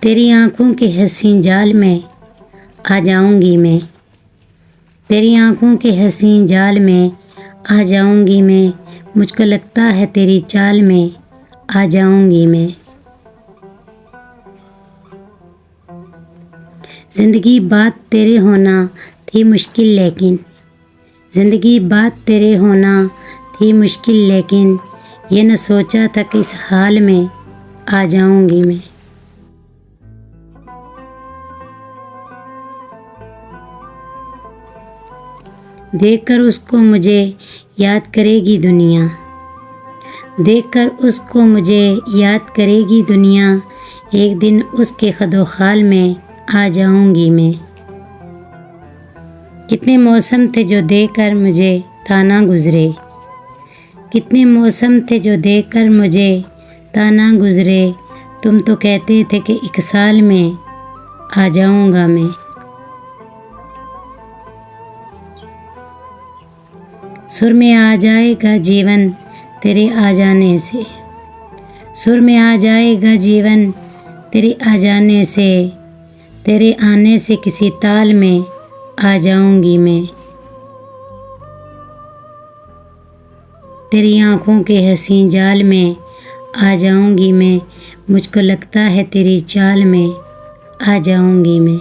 तेरी आँखों के हसीन जाल में आ जाऊंगी मैं। तेरी आँखों के हसीन जाल में आ जाऊंगी मैं। मुझको लगता है तेरी चाल में आ जाऊंगी मैं। ज़िंदगी बात तेरे होना थी मुश्किल लेकिन, ज़िंदगी बात तेरे होना थी मुश्किल लेकिन, ये न सोचा था कि इस हाल में आ जाऊंगी मैं। देखकर उसको मुझे याद करेगी दुनिया, देखकर उसको मुझे याद करेगी दुनिया। एक दिन उसके ख़दो ख़ाल में आ जाऊंगी मैं। कितने मौसम थे जो देखकर मुझे ताना गुज़रे, कितने मौसम थे जो देखकर मुझे ताना गुज़रे। तुम तो कहते थे कि 1 साल में आ जाऊंगा मैं। सुर में आ जाएगा जीवन तेरे आ जाने से, सुर में आ जाएगा जीवन तेरे आ जाने से। तेरे आने से किसी ताल में आ जाऊंगी मैं। तेरी आँखों के हसीन जाल में आ जाऊंगी मैं। मुझको लगता है तेरी चाल में आ जाऊंगी मैं।